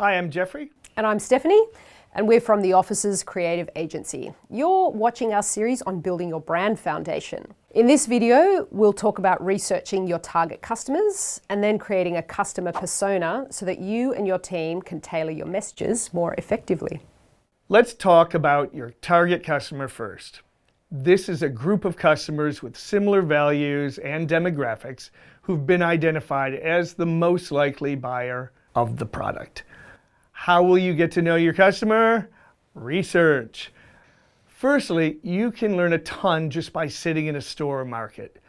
Hi, I'm Jeffrey. And I'm Stephanie, and we're from the Office's Creative Agency. You're watching our series on building your brand foundation. In this video, we'll talk about researching your target customers and then creating a customer persona so that you and your team can tailor your messages more effectively. Let's talk about your target customer first. This is a group of customers with similar values and demographics who've been identified as the most likely buyer of the product. How will you get to know your customer? Research. Firstly, you can learn a ton just by sitting in a store or market.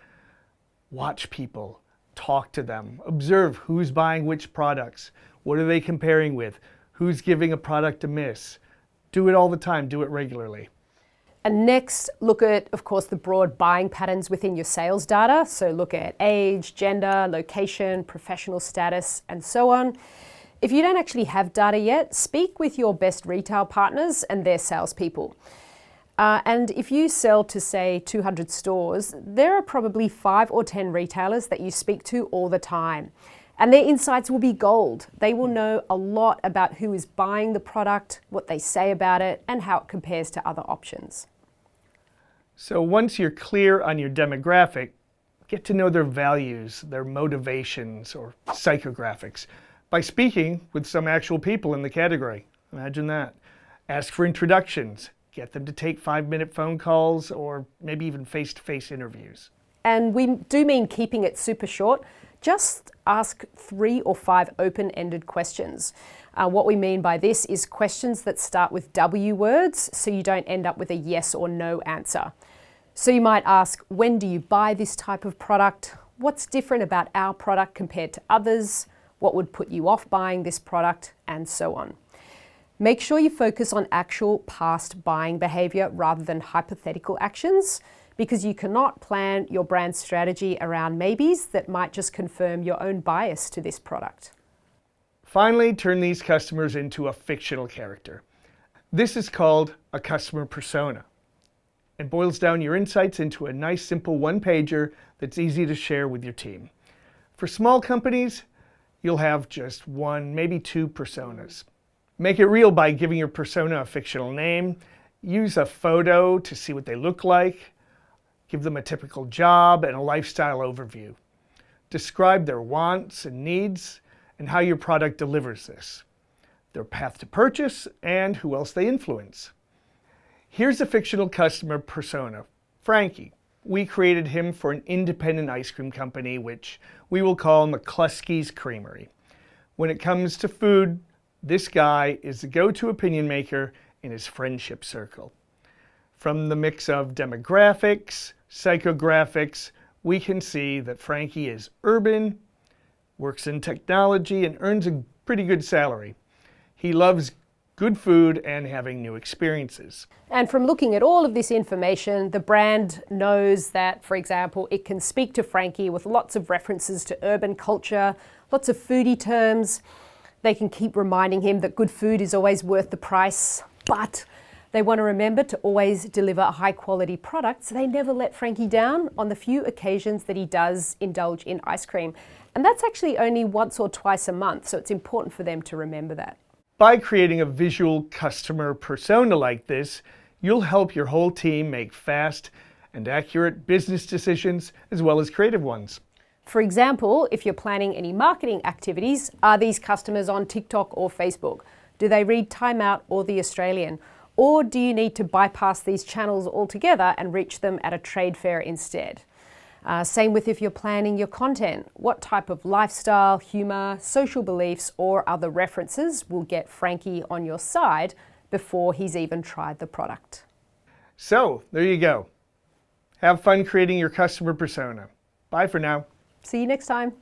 Watch people, talk to them, observe who's buying which products, what are they comparing with, who's giving a product a miss. Do it all the time, do it regularly. And next, look at, of course, the broad buying patterns within your sales data. So look at age, gender, location, professional status, and so on. If you don't actually have data yet, speak with your best retail partners and their salespeople. And if you sell to, say, 200 stores, there are probably 5 or 10 retailers that you speak to all the time. And their insights will be gold. They will know a lot about who is buying the product, what they say about it, and how it compares to other options. So once you're clear on your demographic, get to know their values, their motivations, or psychographics by speaking with some actual people in the category. Imagine that. Ask for introductions. Get them to take 5-minute phone calls or maybe even face-to-face interviews. And we do mean keeping it super short. Just ask 3 or 5 open-ended questions. What we mean by this is questions that start with W words, so you don't end up with a yes or no answer. So you might ask, when do you buy this type of product? What's different about our product compared to others? What would put you off buying this product? And so on. Make sure you focus on actual past buying behavior rather than hypothetical actions, because you cannot plan your brand strategy around maybes that might just confirm your own bias to this product. Finally, turn these customers into a fictional character. This is called a customer persona. It boils down your insights into a nice, simple one-pager that's easy to share with your team. For small companies, you'll have just 1, maybe 2 personas. Make it real by giving your persona a fictional name. Use a photo to see what they look like. Give them a typical job and a lifestyle overview. Describe their wants and needs and how your product delivers this. Their path to purchase and who else they influence. Here's a fictional customer persona, Frankie. We created him for an independent ice cream company, which we will call McCluskey's Creamery. When it comes to food, this guy is the go-to opinion maker in his friendship circle. From the mix of demographics, psychographics, we can see that Frankie is urban, works in technology, and earns a pretty good salary. He loves good food and having new experiences. And from looking at all of this information, the brand knows that, for example, it can speak to Frankie with lots of references to urban culture, lots of foodie terms. They can keep reminding him that good food is always worth the price, but they want to remember to always deliver a high quality product, so they never let Frankie down on the few occasions that he does indulge in ice cream. And that's actually only once or twice a month, so it's important for them to remember that. By creating a visual customer persona like this, you'll help your whole team make fast and accurate business decisions as well as creative ones. For example, if you're planning any marketing activities, are these customers on TikTok or Facebook? Do they read Time Out or The Australian? Or do you need to bypass these channels altogether and reach them at a trade fair instead? Same with if you're planning your content. What type of lifestyle, humor, social beliefs, or other references will get Frankie on your side before he's even tried the product? So, there you go. Have fun creating your customer persona. Bye for now. See you next time.